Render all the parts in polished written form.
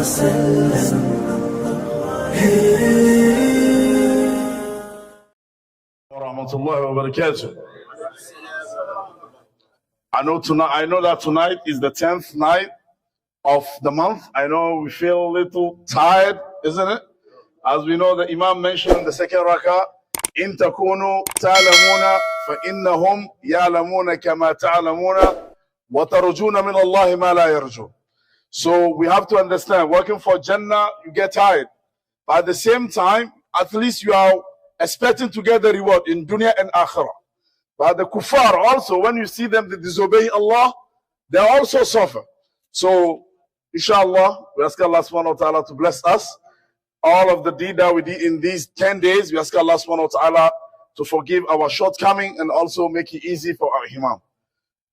وسلم. Warahmatullahi wabarakatuh. I know that tonight is the 10th night of the month. I know we feel a little tired, isn't it? As we know, the Imam mentioned in the second rakah, إن تكونوا تعلمون فإنهم يعلمون كما تعلمون وترجون من الله ما لا يرجون. So we have to understand, working for Jannah, you get tired. But at the same time, at least you are expecting to get the reward in dunya and akhirah. But the kuffar also, when you see them, they disobey Allah, they also suffer. So, inshallah, we ask Allah subhanahu wa ta'ala to bless us. All of the deed that we did in these 10 days, we ask Allah subhanahu wa ta'ala to forgive our shortcoming and also make it easy for our Imam.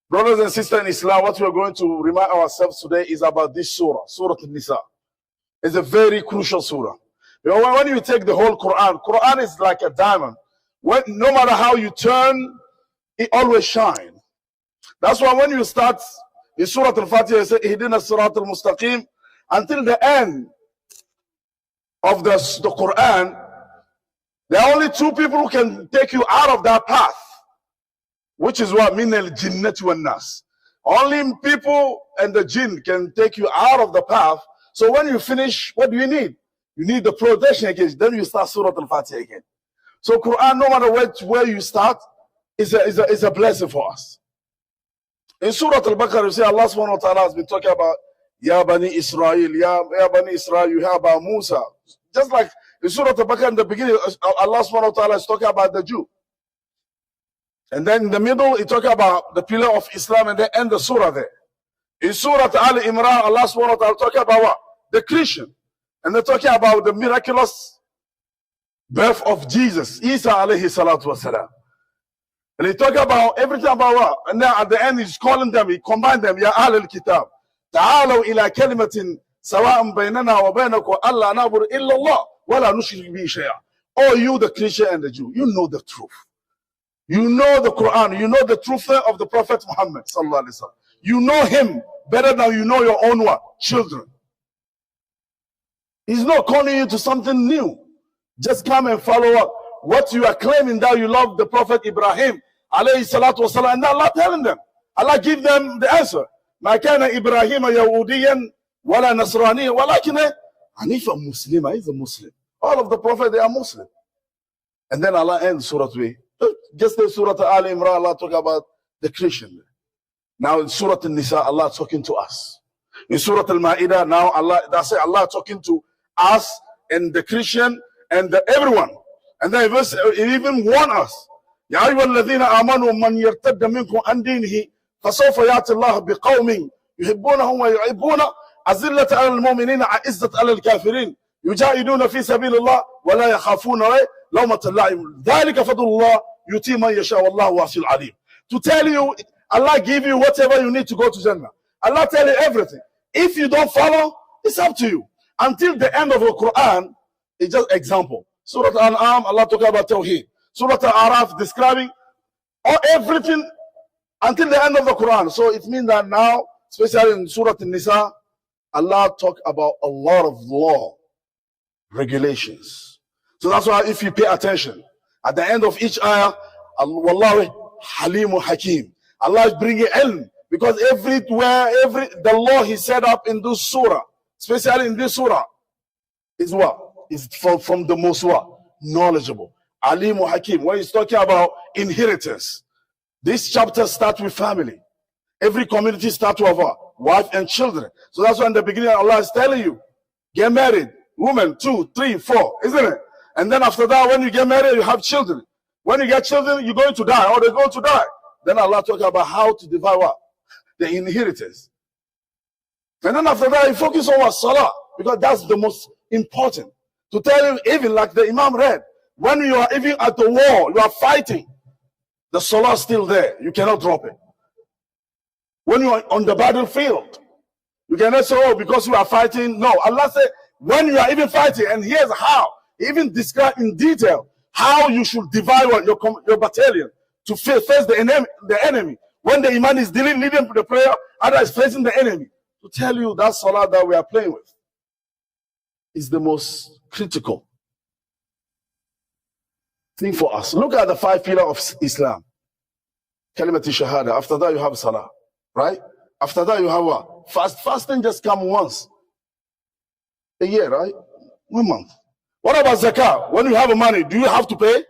Brothers and sisters in Islam, what we are going to remind ourselves today is about this surah, Suratun Nisaa. It's a very crucial surah. When you take the whole Quran is like a diamond. No matter how you turn, it always shines. That's why when you start in Surah Al-Fatiha, you say, Ihdina Suratul Mustaqim, until the end of the Quran, there are only two people who can take you out of that path, which is what min al-jinnati wan nas. Only people and the jinn can take you out of the path. So when you finish, what do you need? You need the protection against. Then you start Surah Al-Fatiha again. So Quran, no matter where you start, is a blessing for us. In Surah Al-Baqarah, you see Allah subhanahu wa ta'ala has been talking about Ya Bani Israel, Ya Bani Israel, you hear about Musa. Just like in Surah Al-Baqarah in the beginning, Allah subhanahu wa ta'ala is talking about the Jew. And then in the middle, he talks about the pillar of Islam, and they end the surah there. In Surah Al-Imran, Allah subhanahu wa ta'ala talking about what? The Christian. And they're talking about the miraculous birth of Jesus, Isa alayhi salatu wasalam. And he talk about everything about what? And then at the end, he's calling them, he combined them, Ya Ahl al-Kitab, Ta'alaw ila kalimatin sawa'an baynana wa baynakum alla na'budu illa Allah wa la nushrik bihi shay'a. Oh, you, the Christian and the Jew, you know the truth. You know the Quran, you know the truth of the Prophet Muhammad sallallahu alaihi wasallam. You know him better than you know your own what? Children. He's not calling you to something new. Just come and follow up. What you are claiming that you love the Prophet Ibrahim alayhi salatu wasalam, and Allah telling them. Allah give them the answer. ما كان إبراهيم يهوديا ولا نصرانيا ولكن حنيفا مسلما. He's a Muslim. All of the Prophet, they are Muslim. And then Allah ends Surah 3. Just in Surah Al Imran, Allah talk about the Christian. Now in Surah An-Nisa, Allah talking to us. In Surah Al-Ma'idah, now Allah talking to us and the Christian and everyone. And then he even warn us. يا أيها الذين آمنوا من يرتد منكم عن دينه فسوف يأتي الله بقوم يحبونهم ويحبون أذلة على المؤمنين أعزة على الكافرين يجاهدون في سبيل الله ولا يخافون لومة لائم ذلك فضل الله يؤتي من يشاء والله واسع عليم. To tell you, Allah give you whatever you need to go to Jannah. Allah tell you everything. If you don't follow, it's up to you. Until the end of the Quran, it's just example. Surah Al-An'am, Allah talk about Tawheed. Surah Al-Araf describing everything until the end of the Quran. So it means that now, especially in Surah An-Nisa, Allah talk about a lot of law, regulations. So that's why if you pay attention, at the end of each ayah, Wallahi Halimu Hakim. Allah is bringing ilm. Because everywhere, the law he set up in this surah, especially in this surah, is what? Is from the most what? Knowledgeable. Alimu Hakim. When he's talking about inheritance, this chapter starts with family. Every community starts with what? Wife and children. So that's why in the beginning Allah is telling you, get married, woman, 2, 3, 4, isn't it? And then after that, when you get married, you have children. When you get children, you're going to die, or they're going to die. Then Allah talks about how to divide what? The inheritance. And then after that, he focus on what? Salah. Because that's the most important. To tell you, even like the Imam read, when you are even at the war, you are fighting, the salah is still there. You cannot drop it. When you are on the battlefield, you cannot say, oh, because you are fighting. No, Allah said, when you are even fighting, and here's how. He even describe in detail how you should divide your battalion to face the enemy. When the Imam is leading the prayer, Allah is facing the enemy. To tell you that salah that we are playing with. is the most critical thing for us. Look at the 5 pillars of Islam. Kalimati Shahada. After that, you have Salah, right? After that, you have what? Fasting just come once a year, right? 1 month. What about Zakah? When you have money, do you have to pay?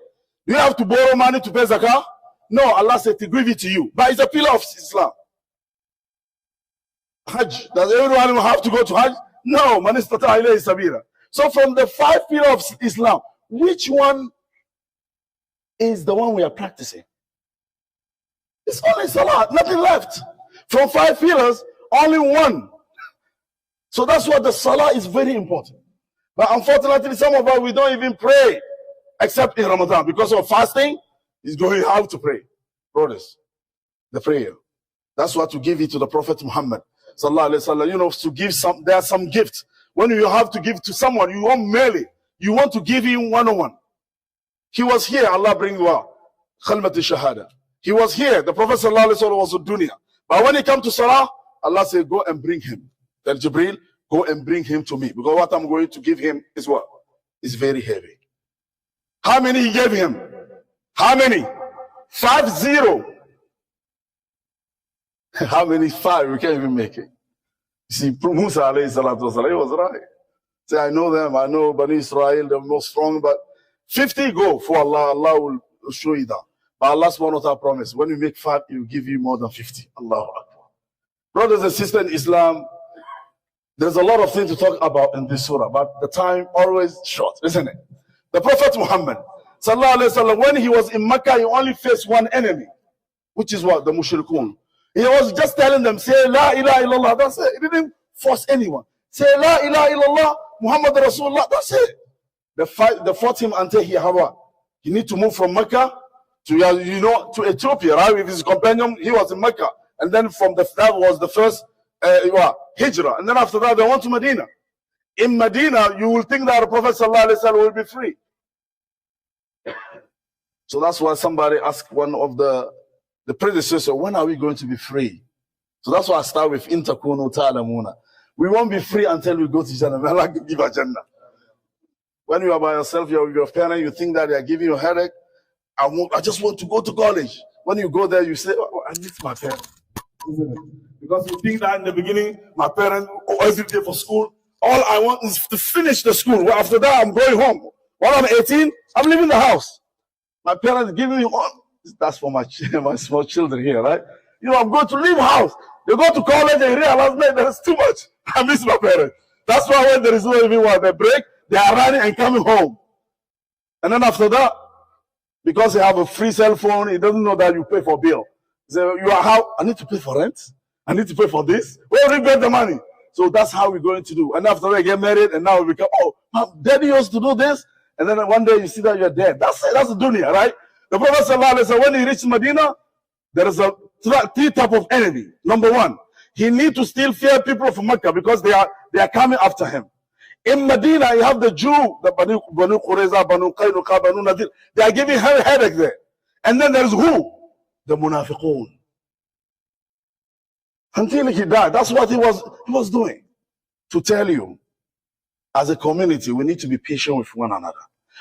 Do you have to borrow money to pay Zakah? No, Allah said to give it to you. But it's a pillar of Islam. Hajj. Does everyone have to go to Hajj? No. Man istata ilayhi sabila. So from the 5 pillars of Islam, which one is the one we are practicing? It's only Salah, nothing left. From 5 pillars, only one. So that's why the Salah is very important. But unfortunately, some of us, we don't even pray except in Ramadan. Because of fasting, it's going how to pray. Brothers, the prayer. That's what to give it to the Prophet Muhammad. Sallallahu Alaihi Wasallam. You know, to give some, there are some gifts. When you have to give to someone, you want merely, you want to give him one-on-one. He was here, Allah bring you out. Khalmat al-Shahada. He was here, the Prophet Sallallahu Alaihi Wasallam was in dunya. But when he come to Salah, Allah said, go and bring him. Tell Jibreel, go and bring him to me. Because what I'm going to give him is what? Is very heavy. How many he gave him? How many? 50. How many? 5? We can't even make it. You see, Musa alayhi salatu wasalam, he was right. Say, I know them, I know Bani Israel, they're most strong, but 50 go for Allah, Allah will show you that. But Allah subhanahu wa ta'ala promised, when you make 5, he will give you more than 50. Allahu Akbar. Brothers and sisters in Islam, there's a lot of things to talk about in this surah, but the time always short, isn't it? The Prophet Muhammad, sallallahu alayhi wa sallam, when he was in Mecca, he only faced one enemy, which is what? The mushrikun. He was just telling them, say La ilaha illallah, that's it. He didn't force anyone. Say La ilaha illallah, Muhammad Rasulullah, that's it. They fought him until he had what? He need to move from Mecca to, you know, to Ethiopia, right? With his companion, he was in Mecca. And then from that was the first Hijrah. And then after that, they went to Medina. In Medina, you will think that the Prophet sallallahu alaihi wasallam will be free. So that's why somebody asked one of the predecessor, when are we going to be free? So that's why I start with intakunu ta'lamuna. We won't be free until we go to Jannah. May Allah give us Jannah. When you are by yourself, you're with your parents, you think that they are giving you a headache. I just want to go to college. When you go there, you say, oh, I miss my parents. Isn't it? Because you think that in the beginning, my parents, every day for school, all I want is to finish the school. Well, after that, I'm going home. When I'm 18, I'm leaving the house. My parents giving me all. That's for my small children here, right? You know, I'm going to leave house. They go to college and realize, man, there's too much. I miss my parents. That's why when there is no even one, they break, they are running and coming home. And then after that, because they have a free cell phone, he doesn't know that you pay for bill. So you are how? I need to pay for rent. I need to pay for this. Where will we get the money? So that's how we're going to do. And after we get married, and now we become, oh, my daddy used to do this. And then one day you see that you're dead. That's it. That's the dunya, right? The Prophet sallallahu alaihi wasallam, when he reached Medina, there is a 3 type of enemy. Number 1, he need to still fear people from Mecca because they are coming after him. In Medina, you have the Jew, the Banu Qurayza, Banu Qaynuqa, Banu Nadir. They are giving her a headache there. And then there's who? The Munafiqun. Until he died. That's what he was doing. To tell you, as a community, we need to be patient with one another.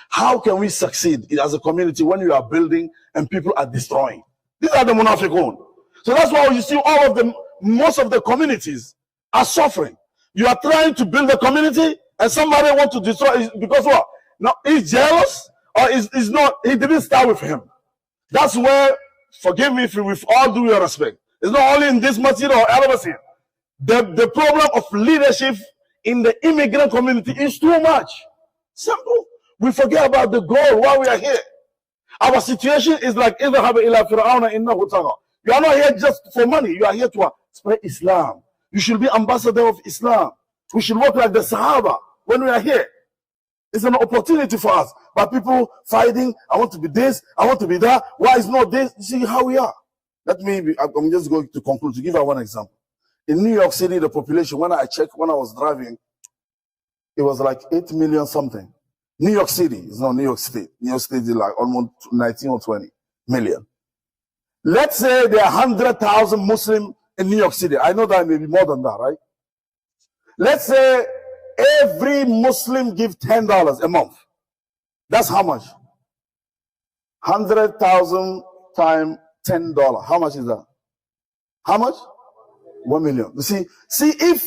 How can we succeed as a community when you are building and people are destroying? These are the Munafiqun. So that's why you see all of them, most of the communities are suffering. You are trying to build a community and somebody wants to destroy it because what? Now he's jealous or is not, he didn't start with him. That's where, forgive me if with all due respect, it's not only in this masjid or other masjid. The problem of leadership in the immigrant community is too much. Simple. We forget about the goal, why we are here. Our situation is like, you are not here just for money. You are here to spread Islam. You should be ambassador of Islam. We should work like the Sahaba when we are here. It's an opportunity for us. But people fighting, I want to be this, I want to be that. Why is not this? You see how we are. I'm just going to conclude to give you one example. In New York City, the population, when I checked, when I was driving, it was like 8 million something. New York City, it's not New York State. New York State is like almost 19 or 20 million. Let's say there are 100,000 Muslims in New York City. I know that may be more than that, right? Let's say Every Muslim give $10 a month. That's how much? 100,000 times $10. How much is that? How much? 1 million. You see, if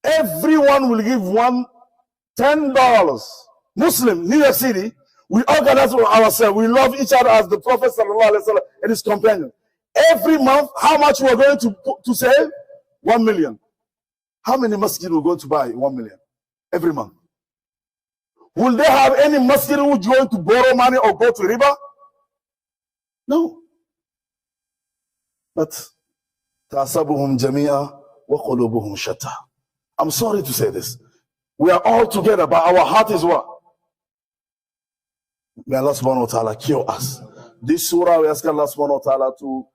everyone will give $10, Muslim, New York City, we organize ourselves. We love each other as the Prophet ﷺ and his companions. Every month, how much we are going to save? 1 million. How many masjid are going to buy 1 million every month? Will they have any masjid who is going to borrow money or go to riba? No. But تَعْصَبُهُمْ جَمِيعًا وَقُلُوبُهُمْ شَتَّى. I'm sorry to say this. We are all together, but our heart is what? May Allah subhanahu wa ta'ala cure us. This surah, we ask Allah subhanahu wa ta'ala to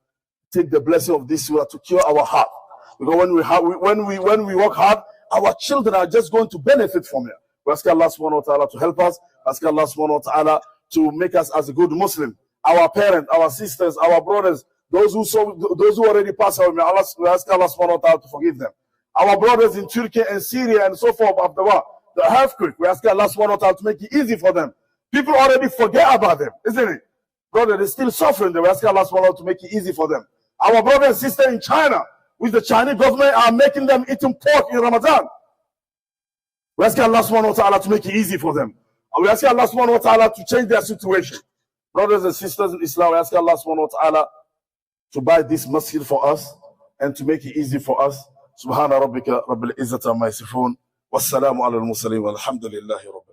take the blessing of this surah to cure our heart. Because when we work hard, our children are just going to benefit from it. We ask Allah subhanahu wa ta'ala to help us. Ask Allah subhanahu wa ta'ala to make us as a good Muslim. Our parents, our sisters, our brothers, those who already passed away, we ask Allah subhanahu wa ta'ala to forgive them. Our brothers in Turkey and Syria and so forth after the earthquake, we ask Allah subhanahu wa ta'ala to make it easy for them. People already forget about them, isn't it? Brother, they're still suffering. We ask Allah subhanahu wa ta'ala to make it easy for them. Our brother and sister in China, with the Chinese government are making them eating pork in Ramadan. We ask Allah subhanahu wa ta'ala to make it easy for them. And we ask Allah subhanahu wa ta'ala to change their situation. Brothers and sisters in Islam, we ask Allah subhanahu wa ta'ala to buy this masjid for us and to make it easy for us. Subhana rabbika rabbil izzati amma yasifun. Wassalamu ala al-mursalin walhamdulillahi rabbil